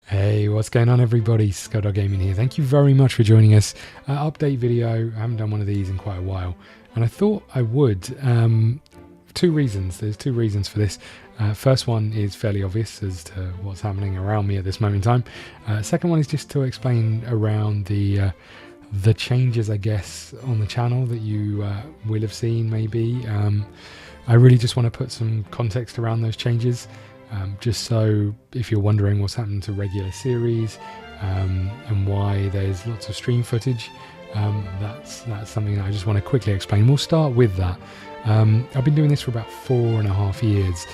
Hey, what's going on everybody? ScottDogGaming here. Thank you very much for joining us. Update video. I haven't done one of these in quite a while, and I thought I would. Two reasons. There's two reasons for this. First one is fairly obvious as to what's happening around me at this moment in time. Second one is just to explain around the changes, I guess, on the channel that you will have seen maybe. I really just want to put some context around those changes. Just so if you're wondering what's happened to regular series and why there's lots of stream footage, that's something that I just want to quickly explain. We'll start with that. I've been doing this for about 4.5 years,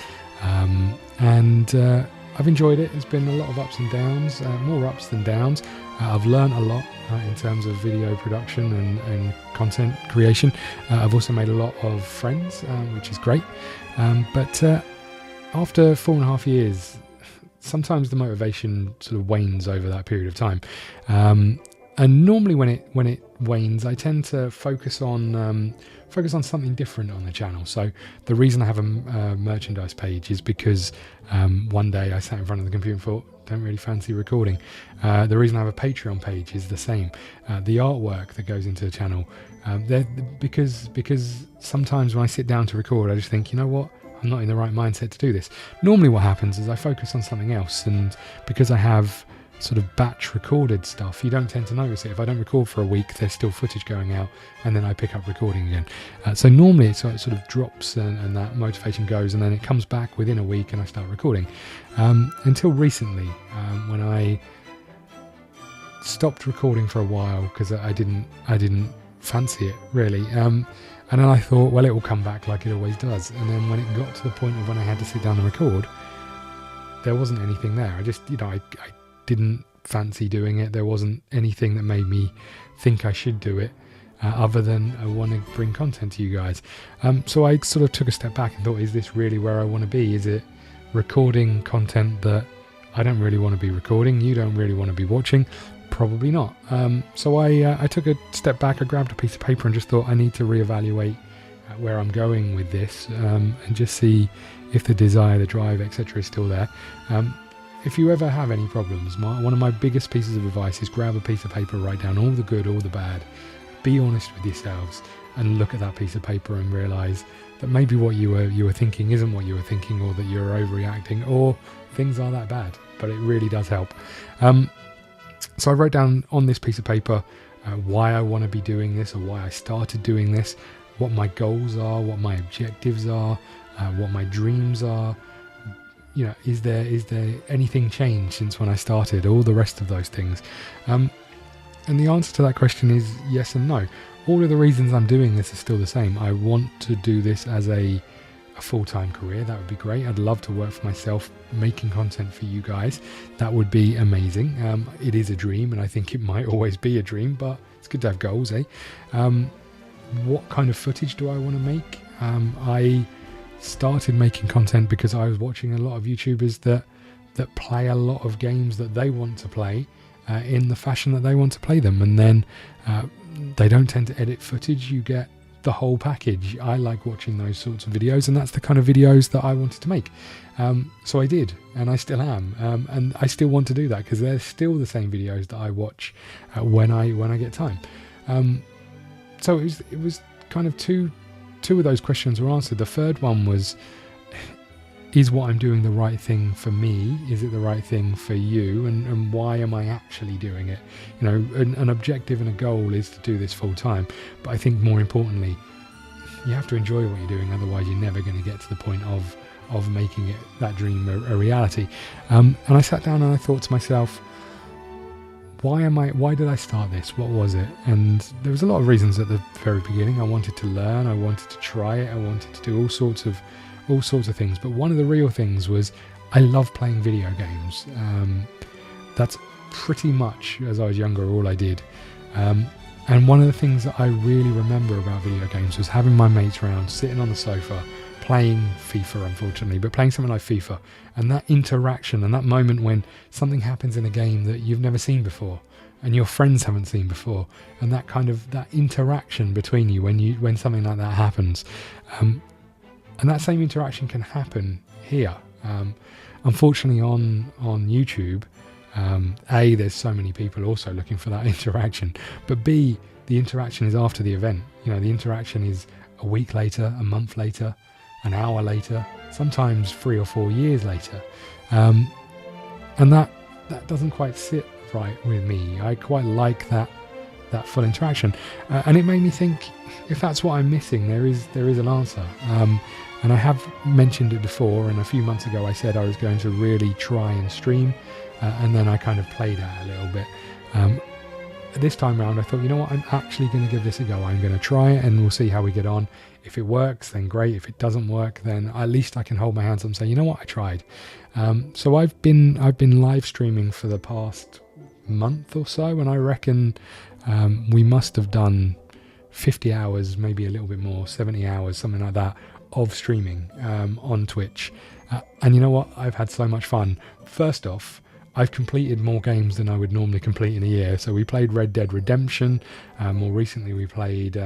and I've enjoyed it. It's been a lot of ups and downs, more ups than downs. I've learned a lot in terms of video production and content creation. I've also made a lot of friends, which is great, but after 4.5 years, sometimes the motivation sort of wanes over that period of time, and normally when it wanes, I tend to focus on something different on the channel. So the reason I have a merchandise page is because one day I sat in front of the computer and thought, don't really fancy recording. The reason I have a Patreon page is the same. The artwork that goes into the channel, because sometimes when I sit down to record, I just think, you know what? I'm not in the right mindset to do this. Normally what happens is I focus on something else, and because I have sort of batch recorded stuff, you don't tend to notice it. If I don't record for a week, there's still footage going out, and then I pick up recording again. So normally it sort of drops and that motivation goes, and then it comes back within a week and I start recording. Until recently, when I stopped recording for a while because I didn't fancy it really. And then I thought, well, it will come back like it always does. And then when it got to the point of when I had to sit down and record, there wasn't anything there. I just, I didn't fancy doing it. There wasn't anything that made me think I should do it, other than I want to bring content to you guys. So I sort of took a step back and thought, is this really where I want to be? Is it recording content that I don't really want to be recording? You don't really want to be watching? Probably not. So I took a step back. I grabbed a piece of paper and just thought, I need to reevaluate where I'm going with this, and just see if the desire, the drive, etc. is still there. If you ever have any problems, one of my biggest pieces of advice is grab a piece of paper, write down all the good, all the bad, be honest with yourselves, and look at that piece of paper and realise that maybe what you were thinking isn't what you were thinking, or that you're overreacting, or things are that bad. But it really does help. So I wrote down on this piece of paper why I want to be doing this, or why I started doing this, what my goals are, what my objectives are, what my dreams are. Is there anything changed since when I started? All the rest of those things. And the answer to that question is yes and no. All of the reasons I'm doing this are still the same. I want to do this as a full-time career. That would be great. I'd love to work for myself, making content for you guys. That would be amazing. It is a dream, and I think it might always be a dream, but it's good to have goals, eh? What kind of footage do I want to make? I started making content because I was watching a lot of YouTubers that play a lot of games that they want to play in the fashion that they want to play them, and then they don't tend to edit footage. You get the whole package. I like watching those sorts of videos, and that's the kind of videos that I wanted to make. So I did, and I still am, and I still want to do that because they're still the same videos that I watch when I get time. So it was kind of two of those questions were answered. The third one was, is what I'm doing the right thing for me? Is it the right thing for you? And why am I actually doing it? An objective and a goal is to do this full time. But I think more importantly, you have to enjoy what you're doing. Otherwise, you're never going to get to the point of making that dream a reality. And I sat down and I thought to myself, why did I start this? What was it? And there was a lot of reasons at the very beginning. I wanted to learn. I wanted to try it. I wanted to do all sorts of things. But one of the real things was I love playing video games. That's pretty much, as I was younger, all I did. And one of the things that I really remember about video games was having my mates around, sitting on the sofa, playing FIFA, unfortunately, but playing something like FIFA, and that interaction and that moment when something happens in a game that you've never seen before and your friends haven't seen before, and that interaction between you when something like that happens. And that same interaction can happen here. Unfortunately, on YouTube, A, there's so many people also looking for that interaction, but B, the interaction is after the event. You know, the interaction is a week later, a month later, an hour later, sometimes 3 or 4 years later. And that doesn't quite sit right with me. I quite like that full interaction, and it made me think, if that's what I'm missing, there is an answer. And I have mentioned it before, and a few months ago I said I was going to really try and stream, and then I kind of played out a little bit. This time round I thought, you know what, I'm actually going to give this a go. I'm going to try it and we'll see how we get on. If it works, then great. If it doesn't work, then at least I can hold my hands up and say, you know what, I tried. So I've been live streaming for the past month or so, and I reckon we must have done 50 hours, maybe a little bit more, 70 hours, something like that, of streaming on Twitch. And you know what, I've had so much fun. First off, I've completed more games than I would normally complete in a year. So we played Red Dead Redemption. More recently we played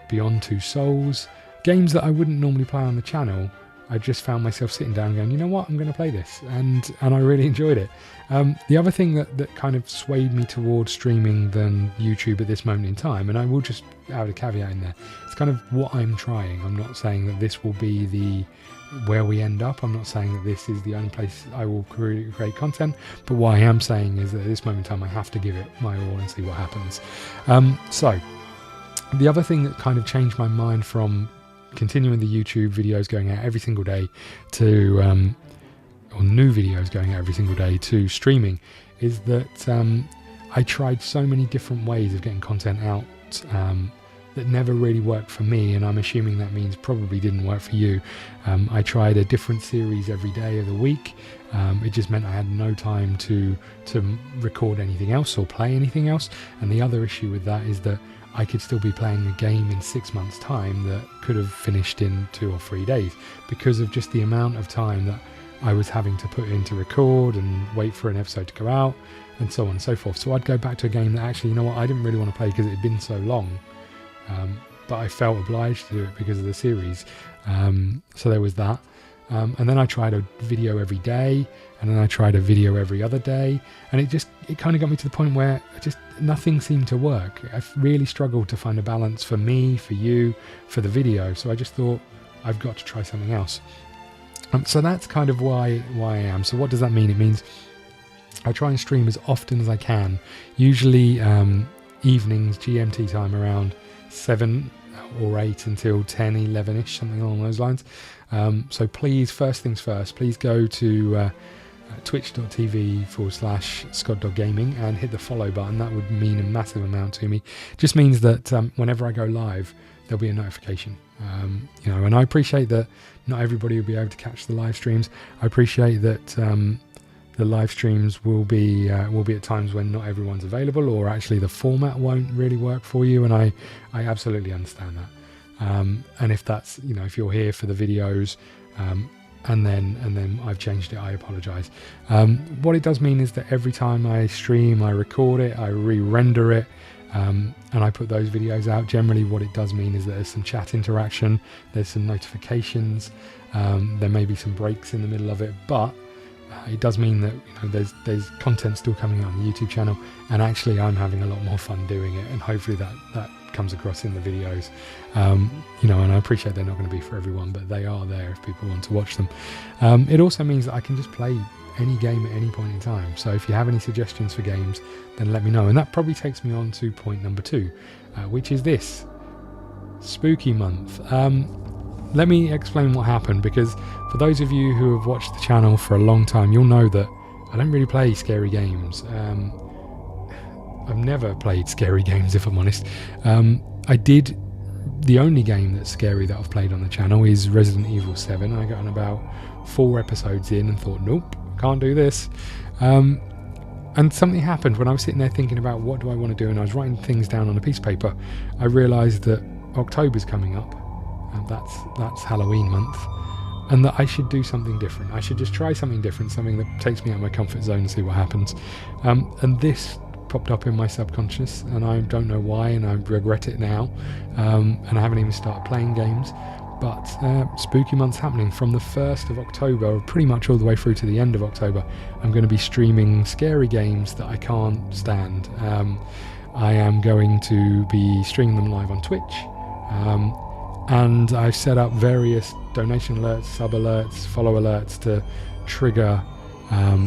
Beyond Two Souls. Games that I wouldn't normally play on the channel. I just found myself sitting down going, you know what, I'm going to play this. And I really enjoyed it. The other thing that kind of swayed me towards streaming than YouTube at this moment in time, and I will just add a caveat in there, it's kind of what I'm trying. I'm not saying that this will be where we end up. I'm not saying that this is the only place I will create content, but what I am saying is that at this moment in time I have to give it my all and see what happens. So the other thing that kind of changed my mind from continuing the YouTube videos going out every single day to or new videos going out every single day to streaming is that I tried so many different ways of getting content out that never really worked for me, and I'm assuming that means probably didn't work for you. I tried a different series every day of the week. It just meant I had no time to record anything else or play anything else. And the other issue with that is that I could still be playing a game in 6 months' time that could have finished in 2 or 3 days because of just the amount of time that I was having to put in to record and wait for an episode to go out and so on and so forth. So I'd go back to a game that actually, you know what, I didn't really want to play because it had been so long. But I felt obliged to do it because of the series. So there was that. And then I tried a video every day, and then I tried a video every other day, and it kind of got me to the point where nothing seemed to work. I really struggled to find a balance for me, for you, for the video. So I just thought, I've got to try something else. So that's kind of why I am. So what does that mean? It means I try and stream as often as I can, usually evenings, GMT time, around 7 or 8 until 10, 11ish, something along those lines. So please, first things first, please go to twitch.tv/ScottDogGaming and hit the follow button. That would mean a massive amount to me. It just means that whenever I go live, there'll be a notification. And I appreciate that not everybody will be able to catch the live streams. I appreciate that the live streams will be at times when not everyone's available, or actually the format won't really work for you, and I absolutely understand that. And if that's, if you're here for the videos, and then I've changed it, I apologize. What it does mean is that every time I stream, I record it, I re-render it, and I put those videos out. Generally what it does mean is that there's some chat interaction, there's some notifications, there may be some breaks in the middle of it, but it does mean that there's content still coming out on the YouTube channel, and actually I'm having a lot more fun doing it, and hopefully that comes across in the videos. And I appreciate they're not going to be for everyone, but they are there if people want to watch them. It also means that I can just play any game at any point in time. So if you have any suggestions for games, then let me know. And that probably takes me on to point number 2, which is this spooky month. Let me explain what happened, because for those of you who have watched the channel for a long time, you'll know that I don't really play scary games. I've never played scary games, if I'm honest. The only game that's scary that I've played on the channel is Resident Evil 7. I got on about 4 episodes in and thought, nope, can't do this. And something happened when I was sitting there thinking about what do I want to do, and I was writing things down on a piece of paper. I realised that October's coming up. That's Halloween month, and that I should do something different. I should just try something different, something that takes me out of my comfort zone and see what happens. And this popped up in my subconscious, and I don't know why, and I regret it now. And I haven't even started playing games, But spooky month's happening from the 1st of October, pretty much all the way through to the end of October. I'm going to be streaming scary games that I can't stand. I am going to be streaming them live on Twitch, and I've set up various donation alerts, sub alerts, follow alerts to trigger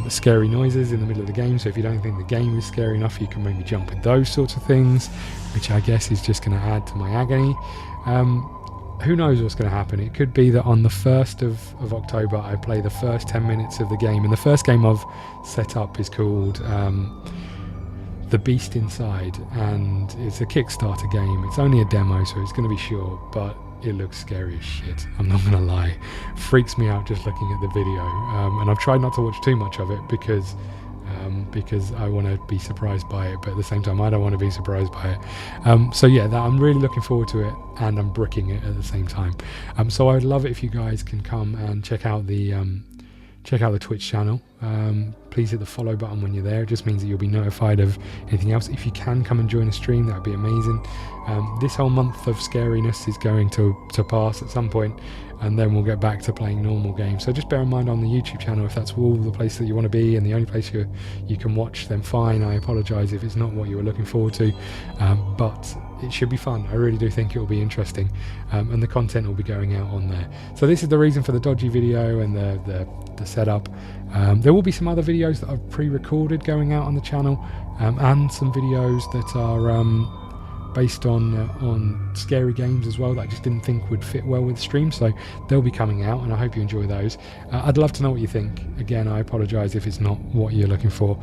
scary noises in the middle of the game. So if you don't think the game is scary enough, you can maybe jump with those sorts of things, which I guess is just going to add to my agony. Who knows what's going to happen? It could be that on the 1st of October I play the first 10 minutes of the game, and the first game I've set up is called The Beast Inside, and it's a Kickstarter game. It's only a demo, so it's going to be short, but it looks scary as shit, I'm not going to lie. Freaks me out just looking at the video, and I've tried not to watch too much of it because I want to be surprised by it, but at the same time I don't want to be surprised by it. So yeah, I'm really looking forward to it, and I'm bricking it at the same time. So I'd love it if you guys can come and check out the Twitch channel. Please hit the follow button when you're there. It just means that you'll be notified of anything else. If you can come and join a stream, that would be amazing. This whole month of scariness is going to pass at some point, and then we'll get back to playing normal games. So just bear in mind on the YouTube channel, if that's all the place that you want to be and the only place you can watch, then fine. I apologise if it's not what you were looking forward to, but it should be fun. I really do think it will be interesting, and the content will be going out on there. So this is the reason for the dodgy video and the setup. There will be some other videos that I've pre-recorded going out on the channel, and some videos that are based on scary games as well that I just didn't think would fit well with the stream, so they'll be coming out, and I hope you enjoy those. I'd love to know what you think. Again, I apologise if it's not what you're looking for.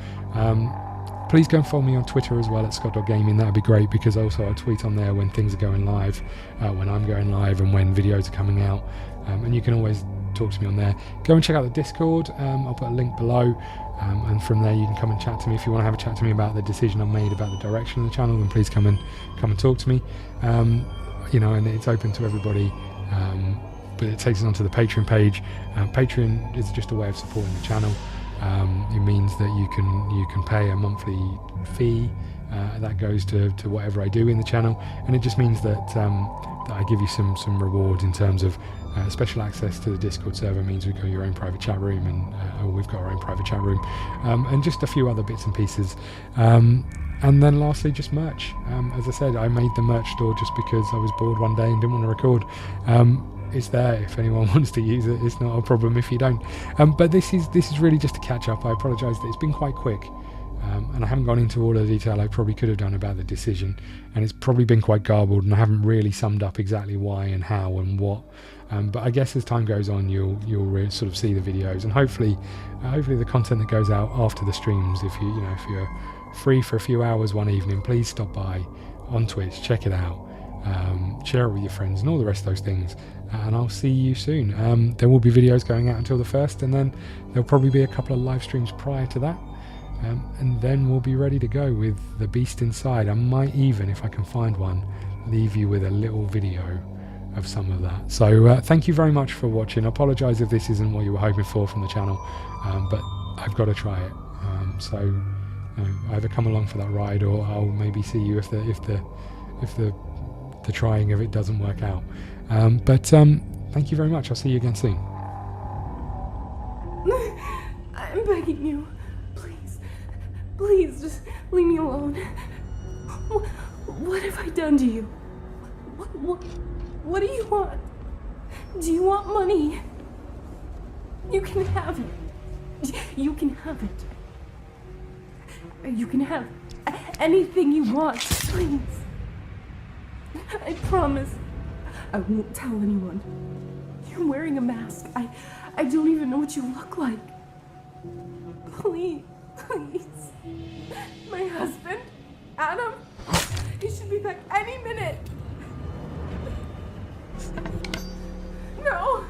Please go and follow me on Twitter as well at ScottDogGaming. That would be great, because also I tweet on there when things are going live, when I'm going live, and when videos are coming out, and you can always talk to me on there. Go and check out the Discord. I'll put a link below, and from there you can come and chat to me. If you want to have a chat to me about the decision I made about the direction of the channel, then please come and talk to me. You know, and it's open to everybody, but it takes us onto the Patreon page. Patreon is just a way of supporting the channel. It means that you can pay a monthly fee that goes to whatever I do in the channel, and it just means that I give you some rewards in terms of special access to the Discord server. Means we've got your own private chat room, and we've got our own private chat room, and just a few other bits and pieces. And then lastly, just merch. As I said, I made the merch store just because I was bored one day and didn't want to record. It's there if anyone wants to use it. It's not a problem if you don't. But this is really just to catch up. I apologise that it's been quite quick, and I haven't gone into all the detail I probably could have done about the decision, and it's probably been quite garbled, and I haven't really summed up exactly why and how and what. But I guess as time goes on, you'll sort of see the videos, and hopefully the content that goes out after the streams. If you're free for a few hours one evening, please stop by on Twitch, check it out, share it with your friends, and all the rest of those things. And I'll see you soon. There will be videos going out until the 1st, and then there'll probably be a couple of live streams prior to that, and then we'll be ready to go with The Beast Inside. I might even, if I can find one, leave you with a little video of some of that. So thank you very much for watching. I apologise if this isn't what you were hoping for from the channel, but I've got to try it. So either come along for that ride, or I'll maybe see you if the trying of it doesn't work out. But thank you very much. I'll see you again soon. I'm begging you. Please, just leave me alone. What have I done to you? What do you want? Do you want money? You can have it. You can have it. You can have anything you want, please. I promise I won't tell anyone. You're wearing a mask. I don't even know what you look like. Please. My husband, Adam, he should be back any minute. No.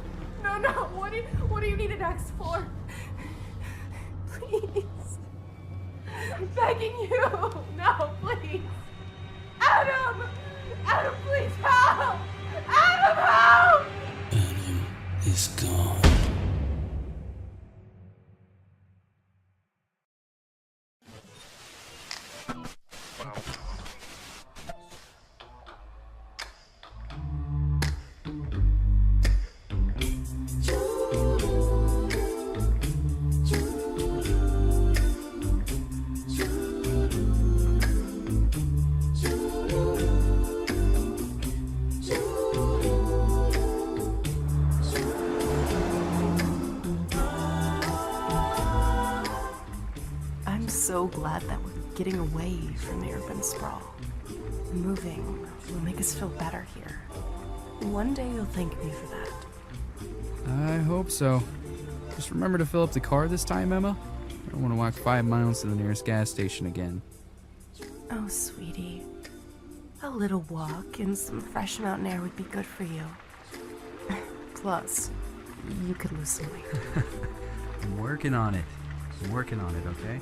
What do you need an axe for? Please. I'm begging you. No, please. Adam, please help. Adam, help. Adam is gone. so glad that we're getting away from the urban sprawl. Moving will make us feel better here. One day you'll thank me for that. I hope so. Just remember to fill up the car this time, Emma. I don't want to walk 5 miles to the nearest gas station again. Oh, sweetie. A little walk and some fresh mountain air would be good for you. Plus, you could lose some weight. I'm working on it. Okay?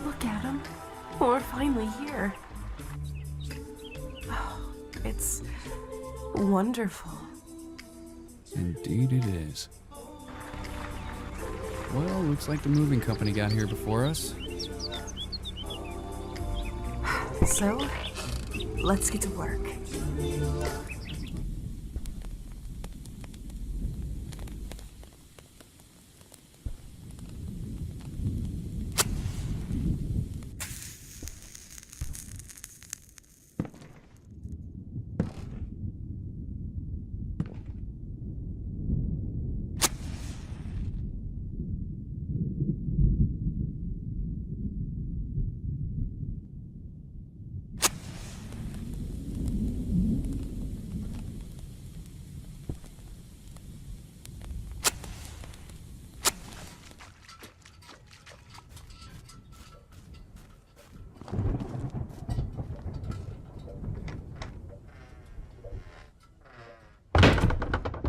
Look at him. We're finally here. Oh, it's wonderful. Indeed it is. Well, looks like the moving company got here before us. So, let's get to work.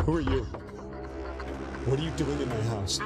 Who are you? What are you doing in my house?